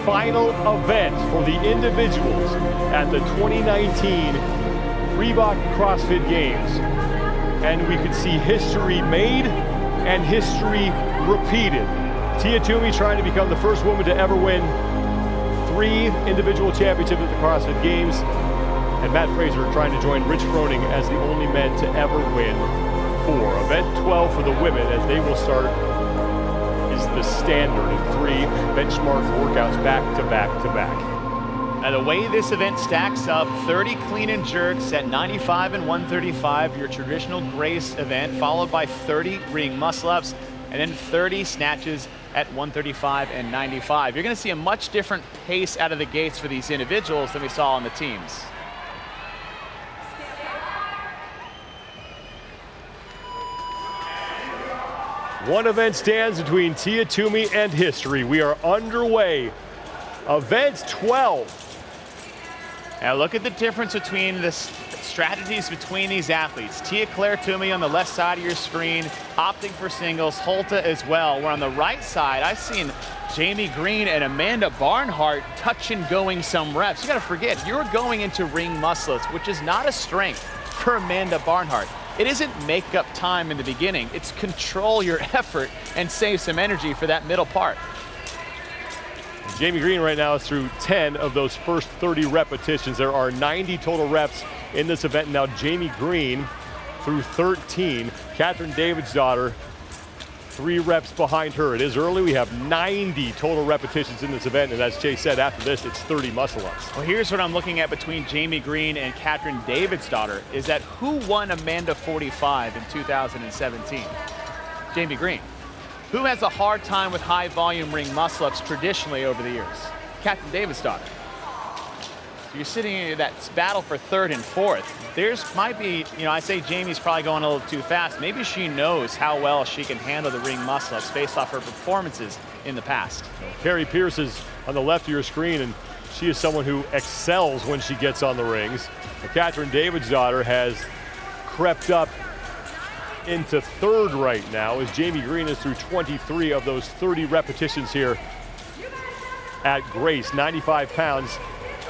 final event for the individuals at the 2019 Reebok CrossFit Games. And we could see history made and history repeated. Tia Toomey trying to become the first woman to ever win 3 individual championships at the CrossFit Games. And Matt Fraser trying to join Rich Froning as the only men to ever win 4. Event 12 for the women, as they will start, is the standard in 3 benchmark workouts back to back to back. Now the way this event stacks up, 30 clean and jerks at 95 and 135, your traditional Grace event, followed by 30 ring muscle-ups, and then 30 snatches at 135 and 95. You're gonna see a much different pace out of the gates for these individuals than we saw on the teams. One event stands between Tia Toomey and history. We are underway. Event 12. Now look at the difference between the strategies between these athletes. Tia-Clair Toomey on the left side of your screen, opting for singles, Holta as well. Where on the right side, I've seen Jamie Green and Amanda Barnhart touch and going some reps. You gotta forget, you're going into ring muscle-ups, which is not a strength for Amanda Barnhart. It isn't make up time in the beginning, it's control your effort and save some energy for that middle part. Jamie Green right now is through 10 of those first 30 repetitions. There are 90 total reps in this event. Now Jamie Green through 13. Catherine Davidsdottir 3 reps behind her. It is early. We have 90 total repetitions in this event, and as Chase said, after this, it's 30 muscle-ups. Well, here's what I'm looking at between Jamie Green and Catherine Davidsdottir, is that who won Amanda 45 in 2017? Jamie Green. Who has a hard time with high volume ring muscle-ups traditionally over the years? Catherine Davidsdottir. You're sitting in that battle for 3rd and 4th. There's might be, I say Jamie's probably going a little too fast. Maybe she knows how well she can handle the ring muscle-ups based off her performances in the past. Carrie Pierce is on the left of your screen, and she is someone who excels when she gets on the rings. And Catherine Davidsdottir has crept up into 3rd right now, as Jamie Green is through 23 of those 30 repetitions here at Grace, 95 pounds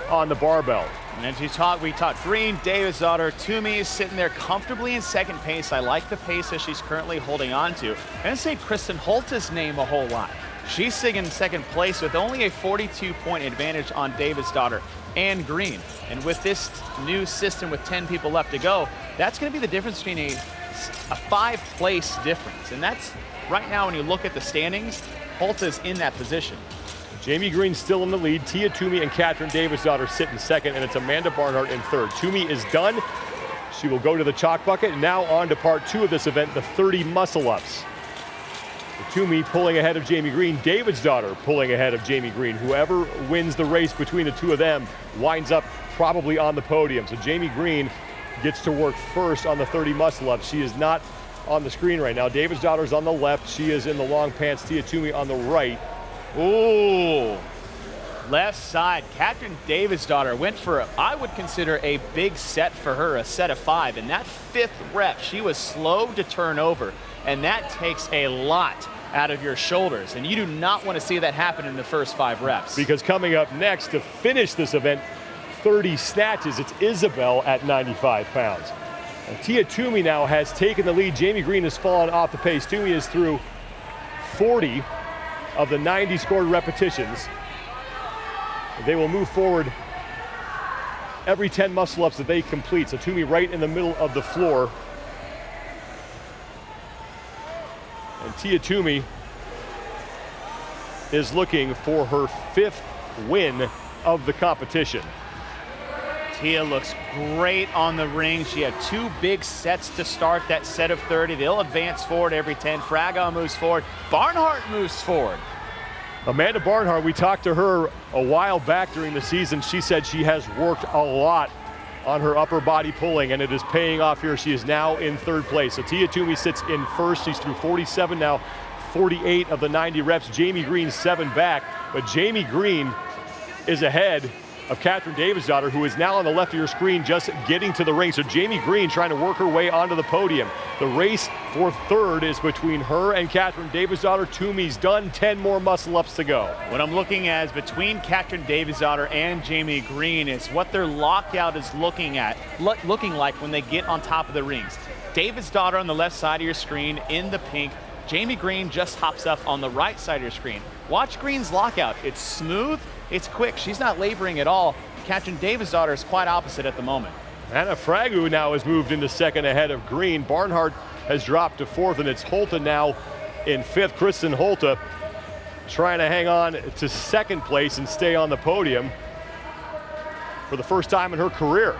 on the barbell. And as we taught Green, Davidsdottir, Toomey is sitting there comfortably in 2nd pace. I like the pace that she's currently holding on to. I didn't say Kristin Holta's name a whole lot. She's sitting in 2nd place with only a 42-point advantage on Davidsdottir and Green. And with this new system with 10 people left to go, that's gonna be the difference between a 5-place difference. And that's, right now when you look at the standings, Holta's in that position. Jamie Green still in the lead. Tia Toomey and Catherine Davidsdottir sit in 2nd, and it's Amanda Barnhart in 3rd. Toomey is done. She will go to the chalk bucket. And now on to part 2 of this event, the 30 muscle-ups. Toomey pulling ahead of Jamie Green. Davidsdottir pulling ahead of Jamie Green. Whoever wins the race between the 2 of them winds up probably on the podium. So Jamie Green gets to work first on the 30 muscle-ups. She is not on the screen right now. Davidsdottir's on the left. She is in the long pants. Tia Toomey on the right. Ooh, left side. Catherine Davidsdottir went for, I would consider a big set for her, a set of 5. And that 5th rep, she was slow to turn over. And that takes a lot out of your shoulders. And you do not want to see that happen in the first 5 reps. Because coming up next to finish this event, 30 snatches, it's Isabel at 95 pounds. And Tia Toomey now has taken the lead. Jamie Green has fallen off the pace. Toomey is through 40 of the 90 scored repetitions. They will move forward every 10 muscle-ups that they complete. So Toomey right in the middle of the floor. And Tia Toomey is looking for her 5th win of the competition. Tia looks great on the ring. She had 2 big sets to start that set of 30. They'll advance forward every 10. Fraga moves forward. Barnhart moves forward. Amanda Barnhart, we talked to her a while back during the season. She said she has worked a lot on her upper body pulling, and it is paying off here. She is now in 3rd place. So Tia Toomey sits in 1st. She's through 47 now, 48 of the 90 reps. Jamie Green 7 back, but Jamie Green is ahead of Katrin Davidsdottir, who is now on the left of your screen, just getting to the ring. So Jamie Green trying to work her way onto the podium. The race for third is between her and Katrin Davidsdottir. Toomey's done, 10 more muscle-ups to go. What I'm looking at is between Katrin Davidsdottir and Jamie Green is what their lockout is looking like when they get on top of the rings. Davidsdottir on the left side of your screen in the pink. Jamie Green just hops up on the right side of your screen. Watch Green's lockout. It's smooth, it's quick. She's not laboring at all. Katrin Davidsdottir is quite opposite at the moment. Anna Fragu now has moved into second ahead of Green. Barnhart has dropped to fourth, and it's Holta now in fifth. Kristin Holta trying to hang on to second place and stay on the podium for the first time in her career.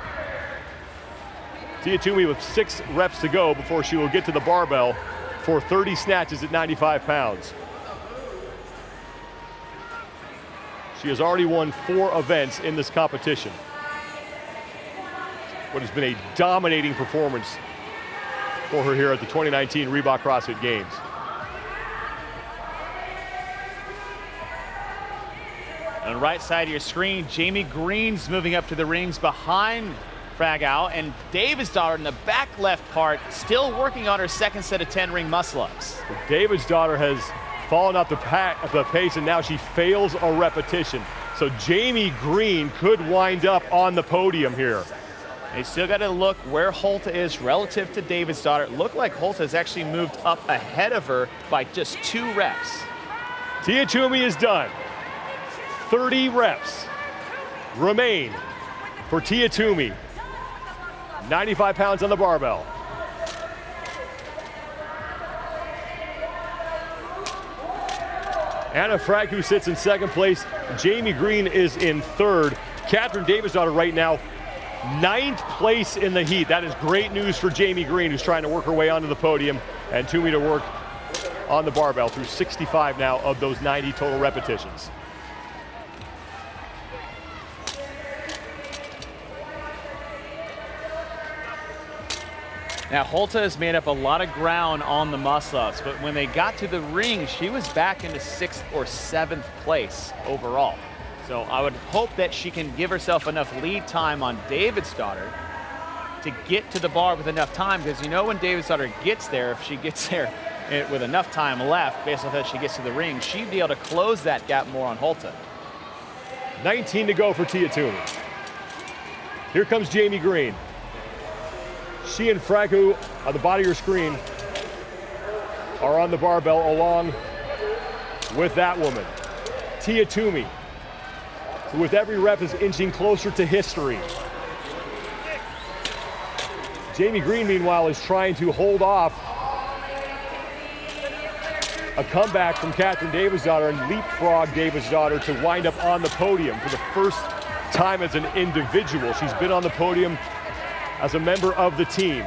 Tia Toomey with 6 reps to go before she will get to the barbell for 30 snatches at 95 pounds. She has already won 4 events in this competition. What has been a dominating performance for her here at the 2019 Reebok CrossFit Games. On the right side of your screen, Jamie Green's moving up to the rings behind Fragow, and Davidsdottir in the back left part, still working on her second set of 10 ring muscle-ups. Davidsdottir has fallen off the pace, and now she fails a repetition. So Jamie Green could wind up on the podium here. They still got to look where Holta is relative to Davidsdottir. It looked like Holta has actually moved up ahead of her by just 2 reps. Tia Toomey is done. 30 reps remain for Tia Toomey. 95 pounds on the barbell. Anna Fragu sits in second place. Jamie Green is in third. Katrin Davidsdottir right now, 9th place in the heat. That is great news for Jamie Green, who's trying to work her way onto the podium, and Toomey to work on the barbell through 65 now of those 90 total repetitions. Now, Holta has made up a lot of ground on the muscle-ups, but when they got to the ring, she was back into 6th or 7th place overall. So I would hope that she can give herself enough lead time on Davidsdottir to get to the bar with enough time, because you know when Davidsdottir gets there, if she gets there with enough time left, based on that she gets to the ring, she'd be able to close that gap more on Holta. 19 to go for Tia Toomey. Here comes Jamie Green. She and Fragu on the bottom of your screen are on the barbell along with that woman, Tia Toomey, who with every rep is inching closer to history. Jamie Green, meanwhile, is trying to hold off a comeback from Katrin Davidsdottir and leapfrog Davidsdottir to wind up on the podium for the first time as an individual. She's been on the podium as a member of the team.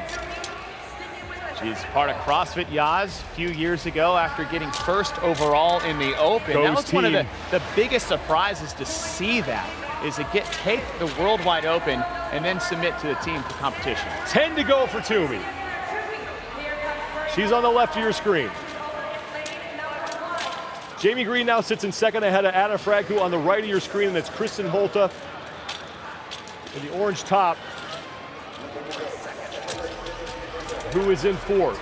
She's part of CrossFit Yaz a few years ago after getting first overall in the Open. That was one of the biggest surprises to see that, is to take the Worldwide Open and then submit to the team for competition. 10 to go for Toomey. She's on the left of your screen. Jamie Green now sits in second ahead of Anna Fragu on the right of your screen, and that's Kristin Holta in the orange top, who is in fourth.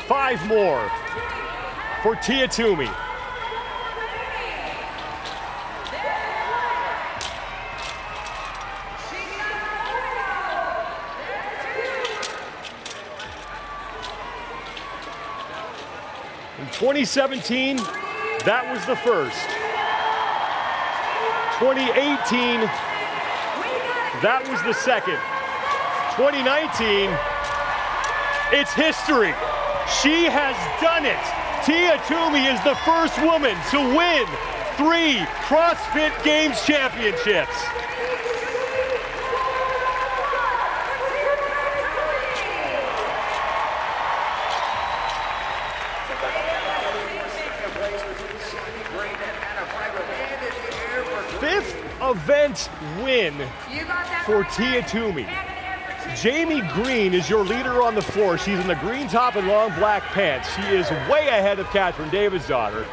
Five more for Tia Toomey. In 2017, that was the first. 2018, that was the second. 2019, it's history. She has done it. Tia Toomey is the first woman to win 3 CrossFit Games championships. Fifth event win for Tia Toomey. Jamie Green is your leader on the floor. She's in the green top and long black pants. She is way ahead of Katrin Davidsdottir.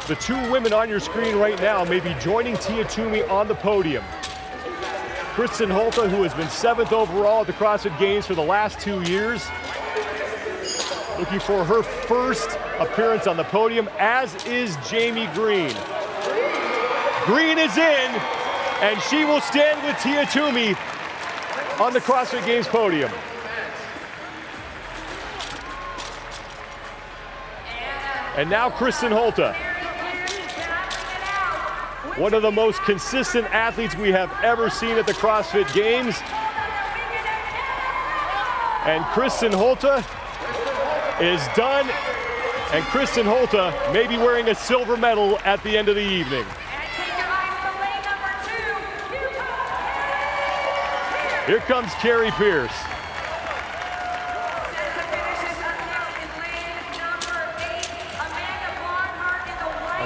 The two women on your screen right now may be joining Tia Toomey on the podium. Kristin Holta, who has been 7th overall at the CrossFit Games for the last 2 years, looking for her first appearance on the podium, as is Jamie Green. Green is in, and she will stand with Tia Toomey on the CrossFit Games podium. And now Kristin Holta, one of the most consistent athletes we have ever seen at the CrossFit Games. And Kristin Holta is done, and Kristin Holta may be wearing a silver medal at the end of the evening. Here comes Carrie Pierce.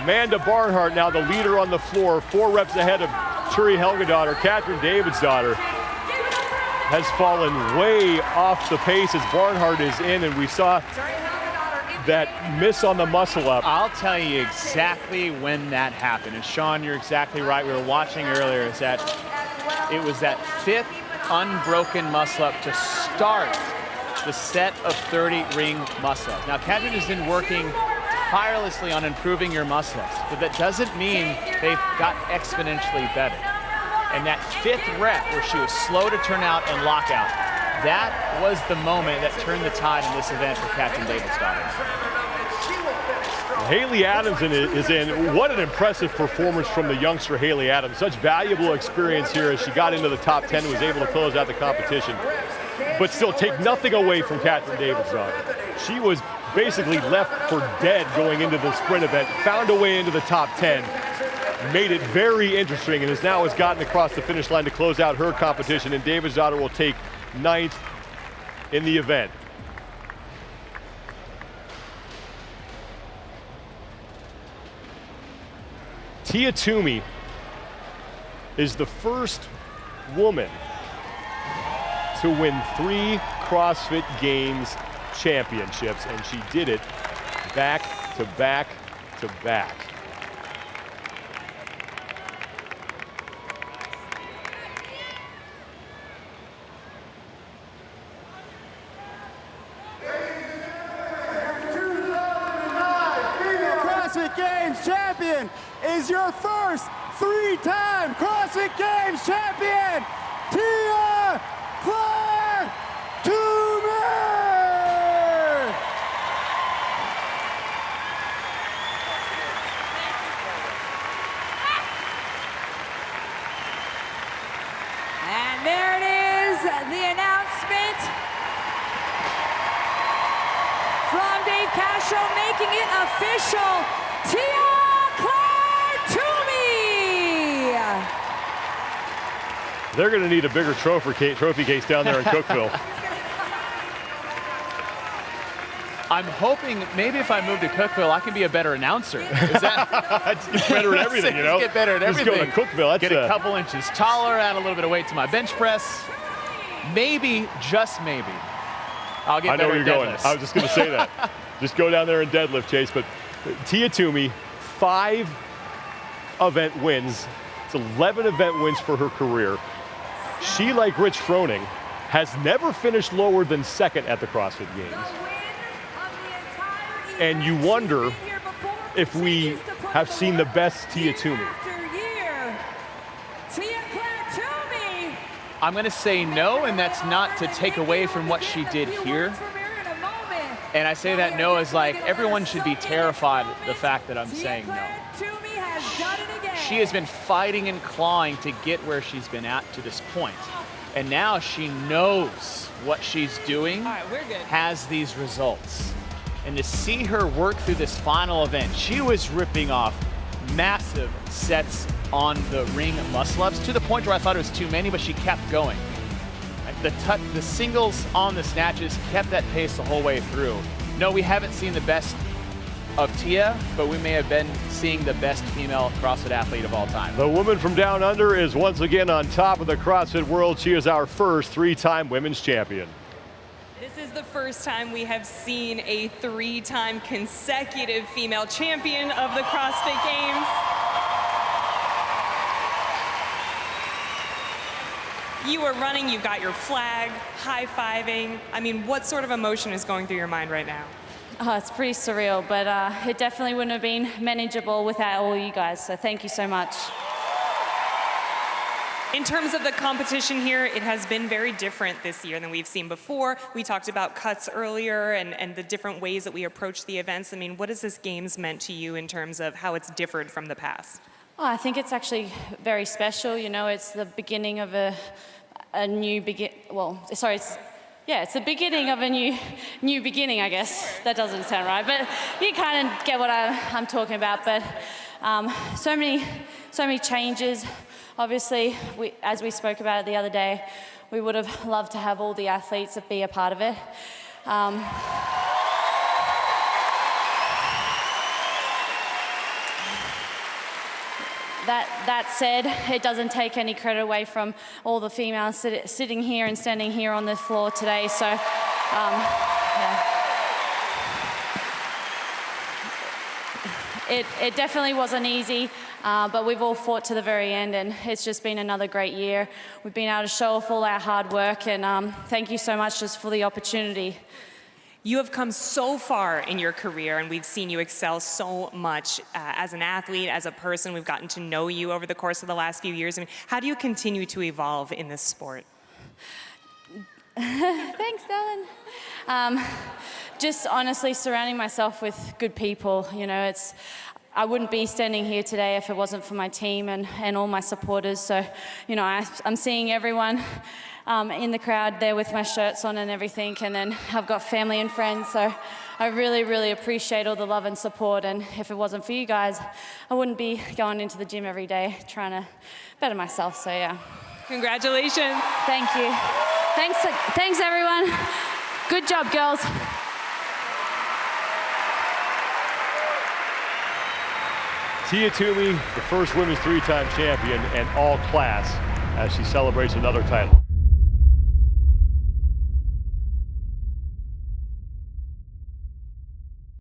Amanda Barnhart now the leader on the floor, 4 reps ahead of Turi Helgadottir. Katrin Davidsdottir has fallen way off the pace as Barnhart is in, and we saw that miss on the muscle up. I'll tell you exactly when that happened. And Sean, you're exactly right. We were watching earlier, is that it was that 5th unbroken muscle up to start the set of 30 ring muscle ups. Now, Katrin has been working tirelessly on improving your muscle ups, but that doesn't mean they've got exponentially better. And that 5th rep where she was slow to turn out and lock out, that was the moment that turned the tide in this event for Katrin Davidsdottir. Haley Adamson is in. What an impressive performance from the youngster Haley Adams. Such valuable experience here as she got into the top 10 and was able to close out the competition. But still take nothing away from Katrin Davidsdottir. She was basically left for dead going into the sprint event, found a way into the top 10, made it very interesting, and has gotten across the finish line to close out her competition, and Davidsdottir will take 9th in the event. Tia Toomey is the first woman to win 3 CrossFit Games championships, and she did it back to back to back. CrossFit Games champion is your first 3-time CrossFit Games champion, tia-clair Toomey! And there it is, the announcement from Dave Castro, making it official. Tia-clair Toomey! They're going to need a bigger trophy case down there in Cookeville. I'm hoping maybe if I move to Cookeville, I can be a better announcer. Is that It's better at everything, you know? Get better at everything. Just go to Cookeville. Get a couple inches taller, add a little bit of weight to my bench press. Maybe, just maybe, I'll get better at deadlifts. I know where you're going. I was just going to say that. Just go down there and deadlift, Chase. But Tia Toomey, 5 event wins. It's 11 event wins for her career. She, like Rich Froning, has never finished lower than 2nd at the CrossFit Games. And you wonder if we have seen the best Tia Toomey. I'm going to say no, and that's not to take away from what she did here. And I say that no as like everyone should be terrified of the fact that I'm saying no. She has been fighting and clawing to get where she's been at to this point. And now she knows what she's doing has these results. And to see her work through this final event, she was ripping off massive sets on the ring muscle-ups to the point where I thought it was too many, but she kept going. The singles on the snatches kept that pace the whole way through. No, we haven't seen the best of Tia, but we may have been seeing the best female CrossFit athlete of all time. The woman from down under is once again on top of the CrossFit world. She is our first 3-time women's champion. This is the first time we have seen a 3-time consecutive female champion of the CrossFit Games. You are running, you've got your flag, high-fiving. I mean, what sort of emotion is going through your mind right now? Oh, it's pretty surreal, but it definitely wouldn't have been manageable without all you guys, so thank you so much. In terms of the competition here, it has been very different this year than we've seen before. We talked about cuts earlier and the different ways that we approach the events. I mean, what has this Games meant to you in terms of how it's differed from the past? Oh, I think it's actually very special. You know, it's the beginning of a new it's the beginning of a new beginning, I guess. That doesn't sound right, but you kind of get what I'm talking about. But so many changes. Obviously, as we spoke about it the other day, we would have loved to have all the athletes be a part of it. That said, it doesn't take any credit away from all the females sitting here and standing here on the floor today. So, yeah. It definitely wasn't easy, but we've all fought to the very end, and it's just been another great year. We've been able to show off all our hard work, and thank you so much just for the opportunity. You have come so far in your career, and we've seen you excel so much as an athlete, as a person. We've gotten to know you over the course of the last few years. I mean, how do you continue to evolve in this sport? Thanks, Dylan. Just honestly surrounding myself with good people. You know, I wouldn't be standing here today if it wasn't for my team and all my supporters. So, you know, I'm seeing everyone in the crowd there with my shirts on and everything, and then I've got family and friends, so I really, really appreciate all the love and support, and if it wasn't for you guys, I wouldn't be going into the gym every day trying to better myself, so yeah. Congratulations. Thank you. Thanks everyone. Good job, girls. Tia Toomey, the first women's 3-time champion and all class, as she celebrates another title.